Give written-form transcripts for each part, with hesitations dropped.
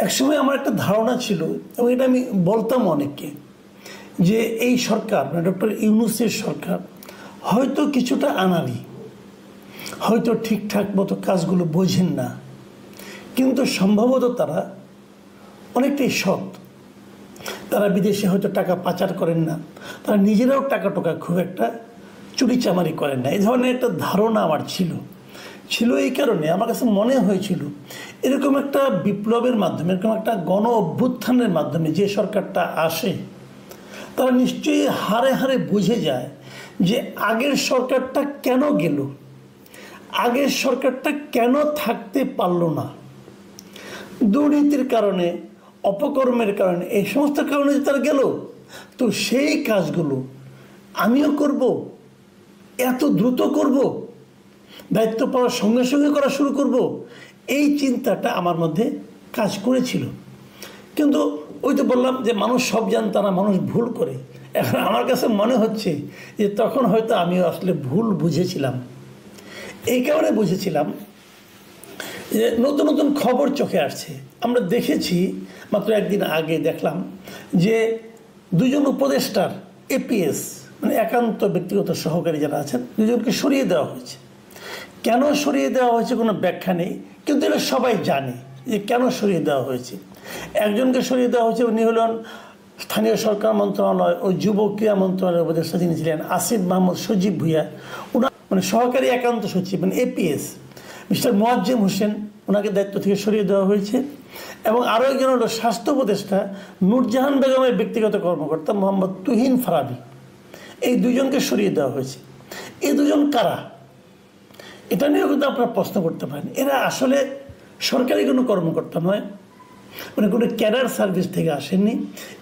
একসময় আমার একটা ধারণা ছিল এবং এটা আমি বলতাম অনেককে যে এই সরকার মানে ডক্টর ইউনূসের সরকার হয়তো কিছুটা আনাড়ি, হয়তো ঠিকঠাক মতো কাজগুলো বোঝেন না, কিন্তু সম্ভবত তারা অনেকটাই সৎ। তারা বিদেশে হয়তো টাকা পাচার করেন না, তারা নিজেরাও টাকা টোকা খুব একটা চুরিচামারি করেন না, এই ধরনের একটা ধারণা আমার ছিল। এই কারণে আমার কাছে মনে হয়েছিল এরকম একটা বিপ্লবের মাধ্যমে, এরকম একটা গণ অভ্যুত্থানের মাধ্যমে যে সরকারটা আসে তারা নিশ্চয়ই হারে হারে বুঝে যায় যে আগের সরকারটা কেন গেল, আগের সরকারটা কেন থাকতে পারল না। দুর্নীতির কারণে, অপকর্মের কারণে, এই সমস্ত কারণে তারা গেল। তো সেই কাজগুলো আমিও করব, এত দ্রুত করব, দায়িত্ব পাওয়ার সঙ্গে সঙ্গে করা শুরু করব, এই চিন্তাটা আমার মধ্যে কাজ করেছিল। কিন্তু ওই তো বললাম যে মানুষ সব জানতা না, মানুষ ভুল করে। এখন আমার কাছে মনে হচ্ছে যে তখন হয়তো আমিও আসলে ভুল বুঝেছিলাম। এই কারণে বুঝেছিলাম যে নতুন নতুন খবর চোখে আসছে। আমরা দেখেছি, মাত্র একদিন আগে দেখলাম যে দুজন উপদেষ্টার এপিএস মানে একান্ত ব্যক্তিগত সহকারী যারা আছেন দুজনকে সরিয়ে দেওয়া হয়েছে। কেন সরিয়ে দেওয়া হয়েছে কোনো ব্যাখ্যা নেই, কিন্তু এটা সবাই জানে যে কেন সরিয়ে দেওয়া হয়েছে। একজনকে সরিয়ে দেওয়া হয়েছে, উনি হলেন স্থানীয় সরকার মন্ত্রণালয় ও যুব ক্রীড়া মন্ত্রণালয়ের উপদেষ্টা যিনি ছিলেন আসিফ মাহমুদ সজীব ভুঁইয়া, ওনার মানে সহকারী একান্ত সচিব মানে এপিএস মিস্টার মোয়াজ্জেম হোসেন, ওনাকে দায়িত্ব থেকে সরিয়ে দেওয়া হয়েছে। এবং আরও একজন হলো স্বাস্থ্য উপদেষ্টা নূরজাহান বেগমের ব্যক্তিগত কর্মকর্তা মোহাম্মদ তুহিন ফারাবি, এই দুজনকে সরিয়ে দেওয়া হয়েছে। এই দুজন কারা, এটা নিয়েও কিন্তু আপনারা প্রশ্ন করতে পারেন। এরা আসলে সরকারি কোনো কর্মকর্তা নয়, মানে কোনো ক্যাডার সার্ভিস থেকে আসেননি।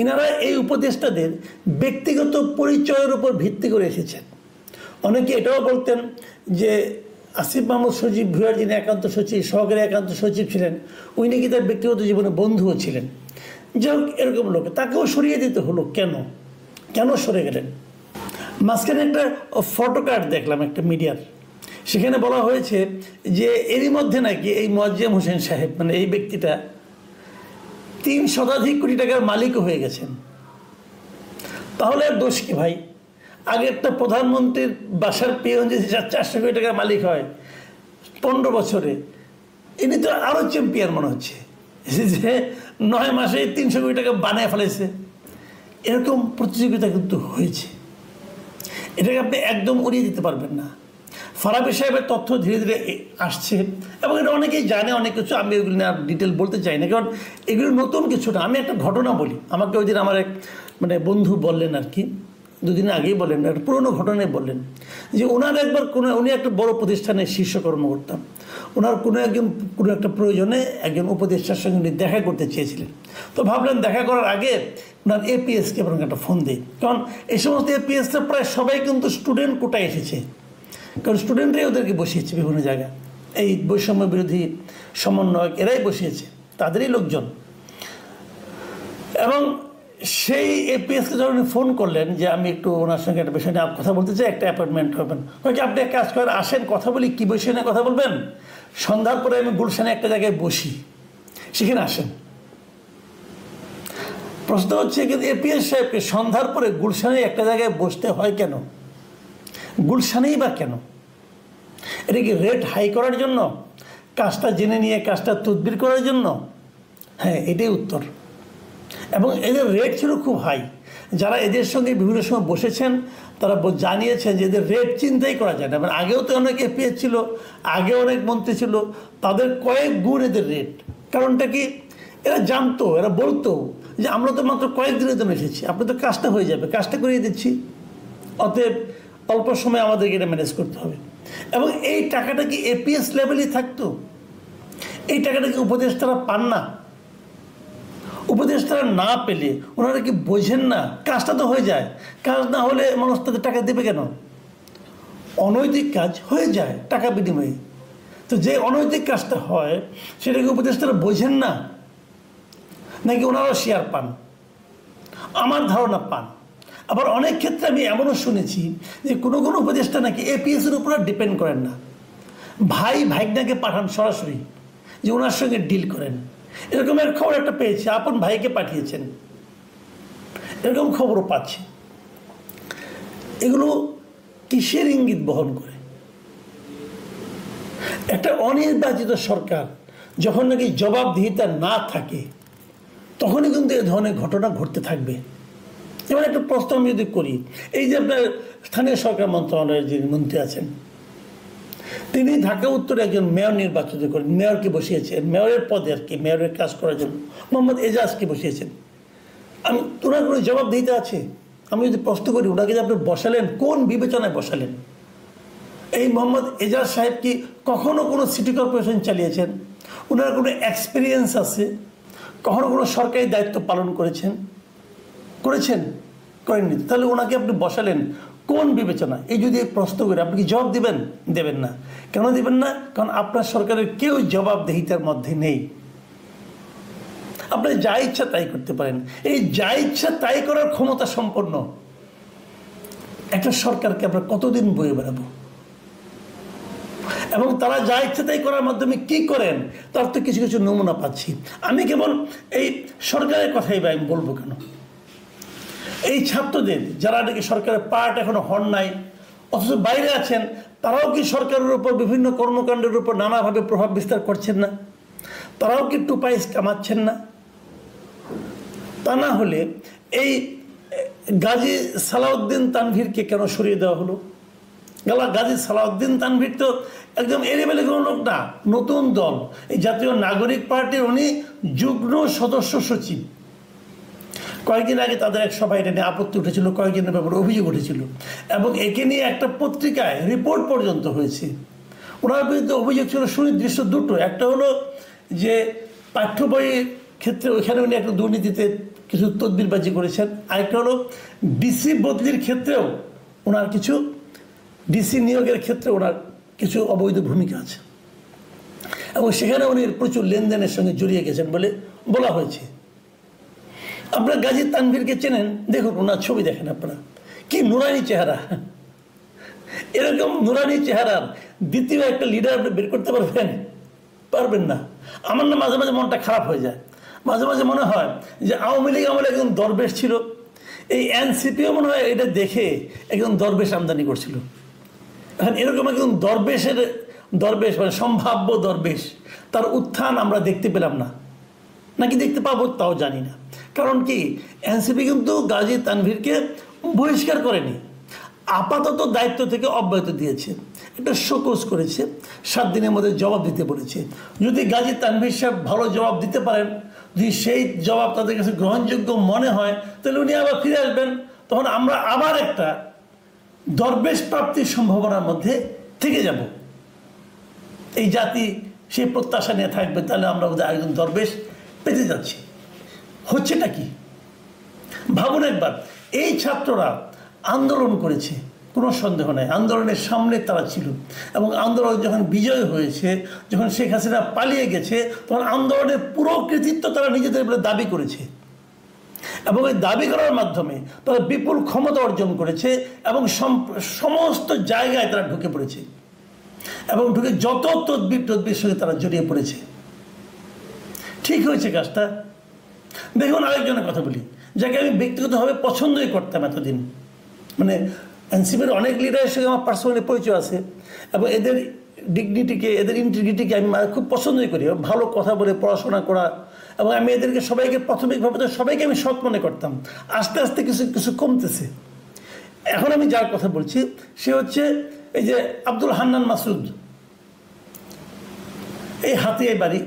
এনারা এই উপদেষ্টাদের ব্যক্তিগত পরিচয়ের উপর ভিত্তি করে এসেছেন। অনেকে এটাও বলতেন যে আসিফ মাহমুদ সজীব ভুঁইয়ার যিনি একান্ত সচিব, সহকারী একান্ত সচিব ছিলেন, উনি নাকি তার ব্যক্তিগত জীবনে বন্ধুও ছিলেন। যাই হোক, এরকম লোক তাকেও সরিয়ে দিতে হলো কেন, কেন সরে গেলেন? মাঝখানে একটা ফটো কার্ড দেখলাম একটা মিডিয়ার, সেখানে বলা হয়েছে যে এরই মধ্যে নাকি এই মোয়াজ্জেম হোসেন সাহেব মানে এই ব্যক্তিটা 3 শতাধিক কোটি টাকার মালিকও হয়ে গেছেন। তাহলে আর দোষ কি ভাই? আগে একটা প্রধানমন্ত্রীর বাসার পিয়ন যদি 400 কোটি টাকার মালিক হয় 15 বছরে, ইনি তো আরও চ্যাম্পিয়ন মনে হচ্ছে যে 9 মাসে 300 কোটি টাকা বানিয়ে ফেলেছে। এরকম প্রতিযোগিতা কিন্তু হয়েছে, এটাকে আপনি একদম উড়িয়ে দিতে পারবেন না। ফারাবি সাহেবের তথ্য ধীরে ধীরে আসছে এবং এটা অনেকেই জানে, অনেক কিছু আমি এগুলো নিয়ে ডিটেল বলতে চাই না, কারণ এগুলো নতুন কিছু না। আমি একটা ঘটনা বলি, আমাকে ওই দিন আমার এক মানে বন্ধু বললেন আর কি, 2 দিন আগেই বললেন, একটা পুরোনো ঘটনায় বললেন যে ওনার একবার উনি একটা বড় প্রতিষ্ঠানের শীর্ষ কর্মকর্তা, ওনার কোনো একটা প্রয়োজনে একজন উপদেষ্টার সঙ্গে উনি দেখা করতে চেয়েছিলেন। তো ভাবলেন দেখা করার আগে ওনার এপিএসকে এবং একটা ফোন দিই, কারণ এই সমস্ত এপিএসটা প্রায় সবাই কিন্তু স্টুডেন্ট কোটায় এসেছে, কারণ স্টুডেন্টরাই ওদেরকে বসিয়েছে বিভিন্ন জায়গায়, এই বৈষম্য বিরোধী সমন্বয়ক এরাই বসিয়েছে, তাদেরই লোকজন। এবং সেই এপিএসকে যখন ফোন করলেন যে আমি একটু ওনার সঙ্গে একটা বিষয় নিয়ে কথা বলতে চাই, একটা অ্যাপয়েন্টমেন্ট হবেন, কি আপনি এক কাজ করেন আসেন কথা বলি। কী বিষয় নিয়ে কথা বলবেন? সন্ধ্যার পরে আমি গুলশানে একটা জায়গায় বসি, সেখানে আসেন। প্রশ্ন হচ্ছে কিন্তু এপিএস সাহেবকে সন্ধ্যার পরে গুলশানে একটা জায়গায় বসতে হয় কেন? গুলশানেই বা কেন? এটা কি রেট হাই করার জন্য, কাজটা জেনে নিয়ে কাজটা তদবির করার জন্য? হ্যাঁ, এটাই উত্তর। এবং এদের রেট ছিল খুব হাই। যারা এদের সঙ্গে বিভিন্ন সময় বসেছেন তারা জানিয়েছেন যে এদের রেট চিন্তাই করা যায় না। মানে আগেও তো অনেক এপিএস ছিল, আগে অনেক মন্ত্রী ছিল, তাদের কয়েক গুণ এদের রেট। কারণটা কি? এরা জানতো, এরা বলতো যে আমরা তো মাত্র কয়েকদিনের জন্য এসেছি, আপনি তো কাজটা হয়ে যাবে, কাজটা করিয়ে দিচ্ছি, অতএব অল্প সময় আমাদেরকে এটা ম্যানেজ করতে হবে। এবং এই টাকাটা কি এপিএস লেভেলই থাকতো? এই টাকাটা কি উপদেষ্টারা পান না? উপদেষ্টারা না পেলে ওনারা কি বোঝেন না কাজটা তো হয়ে যায়? কাজ না হলে মানুষ তাদের টাকা দেবে কেন? অনৈতিক কাজ হয়ে যায় টাকা বিনিময়ে। তো যে অনৈতিক কাজটা হয় সেটাকে উপদেষ্টারা বোঝেন না, নাকি ওনারাও শেয়ার পান? আমার ধারণা পান। আবার অনেক ক্ষেত্রে আমি এমনও শুনেছি যে কোনো কোনো উপদেষ্টা নাকি এপিএসের উপর ডিপেন্ড করেন না, ভাই ভাইগনাকে পাঠান সরাসরি যে ওনার সঙ্গে ডিল করেন। এরকম এক খবর একটা পেয়েছি, আপন ভাইকে পাঠিয়েছেন, এরকম খবরও পাচ্ছি। এগুলো কিসের ইঙ্গিত বহন করে? একটা অনির্বাচিত সরকার যখন নাকি জবাবদিহিতা না থাকে তখনই কিন্তু এ ধরনের ঘটনা ঘটতে থাকবে। এবার একটা প্রশ্ন আমি যদি করি, এই যে আপনার স্থানীয় সরকার মন্ত্রণালয়ের যিনি মন্ত্রী আছেন, তিনি ঢাকা উত্তরে একজন মেয়র নির্বাচিত করেন, মেয়রকে বসিয়েছেন, মেয়রের পদে আর কি, মেয়রের কাজ করার জন্য মোহাম্মদ এজাজকে বসিয়েছেন। আমি ওনার কোনো জবাবদিহিতা আছে? আমি যদি প্রশ্ন করি, ওনাকে যে আপনি বসালেন, কোন বিবেচনায় বসালেন? এই মোহাম্মদ এজাজ সাহেব কি কখনো কোনো সিটি কর্পোরেশন চালিয়েছেন? ওনার কোনো এক্সপিরিয়েন্স আছে? কখনো কোনো সরকারি দায়িত্ব পালন করেছেন? করেননি। তাহলে ওনাকে আপনি বসালেন কোন বিবেচনা? এই যদি প্রশ্ন করে আপনি কি জবাব দিবেন? দেবেন না। কেন দিবেন না? কারণ আপনার সরকারের কেউ জবাবদিহিতার মধ্যে নেই। আপনি যা ইচ্ছা তাই করতে পারেন। এই যা ইচ্ছা তাই করার ক্ষমতা সম্পন্ন একটা সরকারকে আমরা কতদিন বয়ে বেড়াবো? এবং তারা যা ইচ্ছা তাই করার মাধ্যমে কি করেন তার তো কিছু কিছু নমুনা পাচ্ছি। আমি কেবল এই সরকারের কথাই আমি বলবো কেন, এই ছাত্রদের যারা নাকি সরকারের পার্ট এখনো হন নাই, অথচ বাইরে আছেন, তারাও কি সরকারের উপর বিভিন্ন কর্মকাণ্ডের উপর নানাভাবে প্রভাব বিস্তার করছেন না? তারাও কি টুপাইস কামাচ্ছেন না? তা না হলে এই গাজী সালাউদ্দিন তানভীরকে কেন সরিয়ে দেওয়া হলো? গাজী সালাউদ্দিন তানভীর তো একদম এলেবেলে কোনো লোক না, নতুন দল, এই জাতীয় নাগরিক পার্টির উনি যুগ্ম সদস্য সচিব। কয়েকদিন আগে তাদের এক সভায় এটা নিয়ে আপত্তি উঠেছিল, কয়েকদিনের ব্যাপারে অভিযোগ উঠেছিল, এবং একে নিয়ে একটা পত্রিকায় রিপোর্ট পর্যন্ত হয়েছে। ওনার বিরুদ্ধে অভিযোগ ছিল সুনির্দিষ্ট দুটো। একটা হলো যে পাঠ্য বইয়ের ক্ষেত্রে ওইখানে উনি একটা দুর্নীতিতে কিছু তদবিরবাজি করেছেন। আরেকটা হলো ডিসি বদলির ক্ষেত্রেও ওনার কিছু, ডিসি নিয়োগের ক্ষেত্রে ওনার কিছু অবৈধ ভূমিকা আছে, এবং সেখানে উনি প্রচুর লেনদেনের সঙ্গে জড়িয়ে গেছেন বলে বলা হয়েছে। আপনারা গাজী তানভীরকে চেনেন, দেখুন ওনার ছবি দেখেন আপনারা, কি নুরানি চেহারা। এরকম নুরানি চেহারার দ্বিতীয় একটা লিডার আপনি বের করতে পারবেন না। আমার না মাঝে মাঝে মনটা খারাপ হয়ে যায়, মাঝে মাঝে মনে হয় যে আওয়ামী লীগ আমলে একজন দরবেশ ছিল, এই এনসিপিও মনে হয় এটা দেখে একজন দরবেশ আমদানি করছিল। এখন এরকম একজন দরবেশ মানে সম্ভাব্য দরবেশ, তার উত্থান আমরা দেখতে পেলাম না, নাকি দেখতে পাবো তাও জানি না। কারণ কি, এনসিপি কিন্তু গাজী তানভীরকে বহিষ্কার করেনি, আপাতত দায়িত্ব থেকে অব্যাহতি দিয়েছে, একটা শোকজ করেছে, 7 দিনের মধ্যে জবাব দিতে বলেছে। যদি গাজী তানভীর সাহেব ভালো জবাব দিতে পারেন, যদি সেই জবাব তাদের কাছে গ্রহণযোগ্য মনে হয়, তাহলে উনি আবার ফিরে আসবেন। তখন আমরা আবার একটা দরবেশ প্রাপ্তির সম্ভাবনার মধ্যে থেকে যাব। এই জাতি সেই প্রত্যাশা নিয়ে থাকবে, তাহলে আমরা বোধহয় একজন দরবেশ পেতে যাচ্ছি। হচ্ছেটা কি ভাবুন একবার। এই ছাত্ররা আন্দোলন করেছে, কোনো সন্দেহ নাই, আন্দোলনের সামনে তারা ছিল, এবং আন্দোলন যখন বিজয় হয়েছে, যখন শেখ হাসিনা পালিয়ে গেছে, তখন আন্দোলনের পুরো কৃতিত্ব তারা নিজেদের বলে দাবি করেছে, এবং এই দাবি করার মাধ্যমে তারা বিপুল ক্ষমতা অর্জন করেছে, এবং সমস্ত জায়গায় তারা ঢুকে পড়েছে, এবং ঢুকে যত তদবির সঙ্গে তারা জড়িয়ে পড়েছে। ঠিক হয়েছে কাজটা। দেখুন আরেকজনের কথা বলি, যাকে আমি ব্যক্তিগতভাবে পছন্দই করতাম এতদিন, মানে এনসিপির অনেক লিডারের সঙ্গে আমার পার্সোনালি পরিচয় আছে, এবং এদের ডিগনিটিকে, এদের ইন্টিগ্রিটিকে আমি খুব পছন্দই করি। ভালো কথা বলে পড়াশোনা করা, এবং আমি এদেরকে সবাইকে প্রাথমিকভাবে তো সবাইকে আমি সৎ মনে করতাম। আস্তে আস্তে কিছু কিছু কমতেছে। এখন আমি যার কথা বলছি সে হচ্ছে এই যে আব্দুল হান্নান মাসুদ, এই হাতিয়ায় বাড়ি,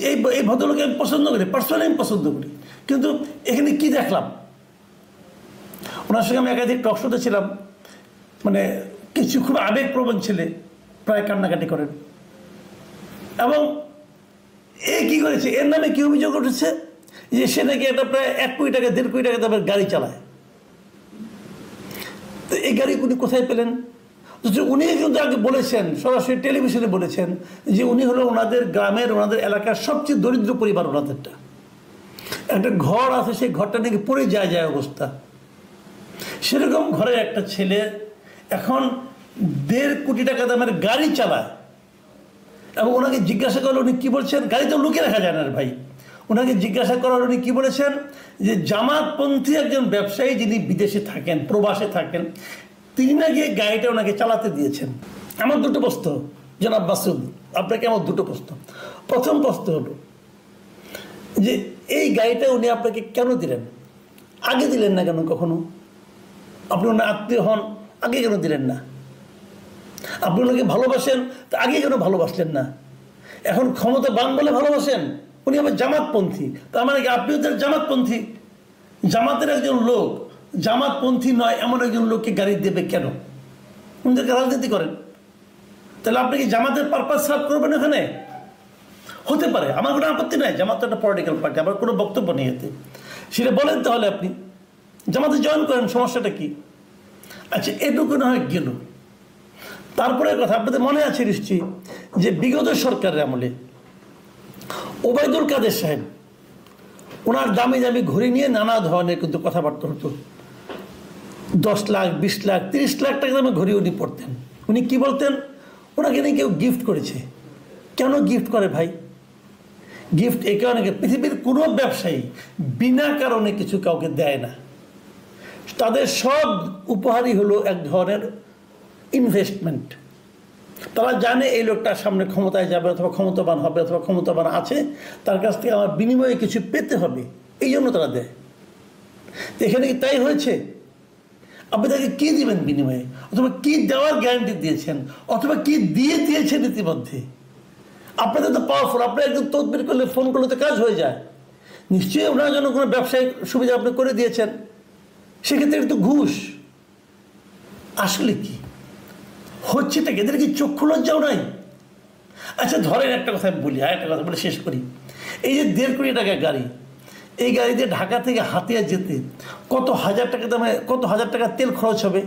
এই ভদ্রলোকে আমি পছন্দ করি, পার্সোনালি আমি পছন্দ করি। কিন্তু এখানে কি দেখলাম, ওনার সঙ্গে আমি একাধিক টক শোতে ছিলাম, মানে কিছু খুব আবেগপ্রবণ ছেলে প্রায় কান্নাকাটি করেন, এবং এ কী করেছে, এর নামে কি অভিযোগ উঠেছে যে সে নাকি একটা প্রায় 1 কোটি টাকা 1.5 কোটি টাকা দামের গাড়ি চালায়। তো এই গাড়ি উনি কোথায় পেলেন? উনি কিন্তু আগে বলেছেন, সরাসরি টেলিভিশনে বলেছেন যে উনি হলো ওনাদের গ্রামের, ওনাদের এলাকার সবচেয়ে দরিদ্র পরিবার। ওনাদেরটা একটা ঘর আছে, সেই ঘরটা নাকি পড়ে যায় অবস্থা। সেরকম ঘরের একটা ছেলে এখন 1.5 কোটি টাকা দামের গাড়ি চালায়, এবং ওনাকে জিজ্ঞাসা করলে উনি কি বলছেন, গাড়ি তো লুকিয়ে রাখা যায় না ভাই। ওনাকে জিজ্ঞাসা করার উনি কী বলেছেন যে জামাতপন্থী একজন ব্যবসায়ী যিনি বিদেশে থাকেন, প্রবাসে থাকেন, তিনি না গিয়ে গাড়িটা ওনাকে চালাতে দিয়েছেন। আমার দুটো প্রশ্ন জনাব মাসুদ, আপনাকে আমার দুটো প্রশ্ন। প্রথম প্রশ্ন হলো যে এই গাড়িটা উনি আপনাকে কেন দিলেন? আগে দিলেন না কেন? কখনো আপনি ওনার আত্মীয় হন, আগে কেন দিলেন না? আপনি ওনাকে ভালোবাসেন, তা আগে কেন ভালোবাসলেন না? এখন ক্ষমতাবান বলে ভালোবাসেন। উনি আবার জামাতপন্থী, তার মানে কি আপনিও তার জামাতপন্থী? জামাতের একজন লোক জামাতপন্থী নয় এমন একজন লোককে গাড়ি দেবে কেন? উনিদেরকে রাজনীতি করেন, তাহলে আপনি কি জামাতের পারপাস সার্ভ করবেন এখানে? হতে পারে, আমার কোনো আপত্তি নাই, জামাত তো একটা পলিটিক্যাল পার্টি, আমার কোনো বক্তব্য নেই এতে। সেটা বলেন, তাহলে আপনি জামাতে জয়েন করেন, সমস্যাটা কি? আচ্ছা, এটুকু না হয় গেল। তারপরে কথা আপনাদের মনে আছে নিশ্চয়ই যে বিগত সরকারের আমলে ওবায়দুল কাদের সাহেব, ওনার দামি দামি ঘড়ি নিয়ে নানা ধরনের কিন্তু কথাবার্তা হতো। 10 লাখ, 20 লাখ, 30 লাখ টাকা দামে ঘড়ি উনি পড়তেন। উনি কি বলতেন? ওনাকে নিয়ে কেউ গিফট করেছে। কেন গিফট করে ভাই? গিফট এই কারণে, পৃথিবীর কোনো ব্যবসায়ী বিনা কারণে কিছু কাউকে দেয় না। তাদের সব উপহারই হলো এক ধরনের ইনভেস্টমেন্ট। তারা জানে এই লোকটা সামনে ক্ষমতায় যাবে, অথবা ক্ষমতাবান হবে, অথবা ক্ষমতাবান আছে, তার কাছ থেকে আমার বিনিময়ে কিছু পেতে হবে, এই জন্য তারা দেয়। তো এখানে কি তাই হয়েছে? আপনি তাকে কী দিবেন বিনিময়ে, অথবা কী দেওয়ার গ্যারান্টি দিয়েছেন, অথবা কী দিয়ে দিয়েছেন ইতিমধ্যে? আপনাদের তো পাওয়ারফুল, আপনি একদম তদবির করলে, ফোন করলে তো কাজ হয়ে যায়। নিশ্চয়ই ওনার জন্য কোনো ব্যবসায়িক সুবিধা আপনি করে দিয়েছেন, সেক্ষেত্রে একটু ঘুষ। আসলে কি হচ্ছেটা? এদের কি চক্ষু লজ্জাও নাই? আচ্ছা ধরেন, একটা কথা আমি বলি, আর একটা কথা বলে শেষ করি। এই যে 1.5 কোটি টাকা গাড়ি, এই গাড়ি দিয়ে ঢাকা থেকে হাতিয়া যেতে কত হাজার টাকা দামে, কত হাজার টাকা তেল খরচ হবে?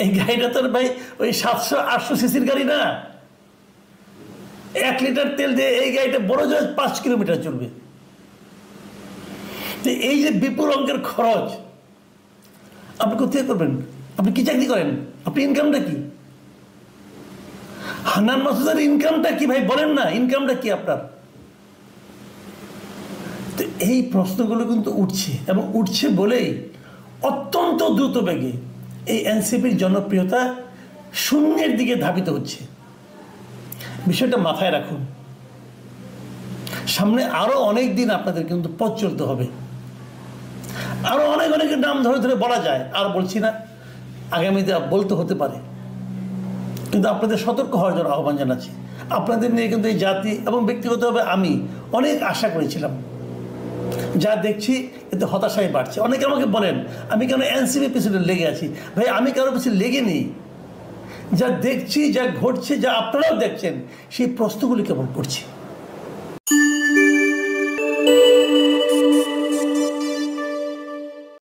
এই গাড়িটা তো ভাই ওই 700-800 সিসির গাড়ি না। 1 লিটার তেল দিয়ে এই গাড়িটা বড় জোর 5 কিলোমিটার চলবে। তো এই যে বিপুল অঙ্কের খরচ আপনি কোথায় করবেন? আপনি কি চাকরি করেন? আপনি ইনকামটা কি? হান্নান মাসুদের ইনকামটা কি ভাই বলেন না? ইনকামটা কি আপনার? তো এই প্রশ্নগুলো কিন্তু উঠছে, এবং উঠছে বলেই অত্যন্ত দ্রুত বেগে এই এনসিপির জনপ্রিয়তা শূন্যের দিকে ধাবিত হচ্ছে। বিষয়টা মাথায় রাখুন। সামনে আরো অনেক দিন আপনাদের কিন্তু পথ চলতে হবে। আরো অনেকের নাম ধরে ধরে বলা যায়, আর বলছি না, আগামীতে বলতে হতে পারে। কিন্তু আপনাদের সতর্ক হওয়ার জন্য আহ্বান জানাচ্ছি। আপনাদের নিয়ে কিন্তু এই জাতি এবং ব্যক্তিগতভাবে আমি অনেক আশা করেছিলাম। যা দেখছি এতে হতাশাই বাড়ছে। অনেকে আমাকে বলেন আমি কেন এনসিপি পিছনে লেগে আছি। ভাই, আমি কারোর পিছনে লেগে নেই। যা দেখছি, যা ঘটছে, যা আপনারাও দেখছেন, সেই প্রশ্নগুলি কেবল করছি।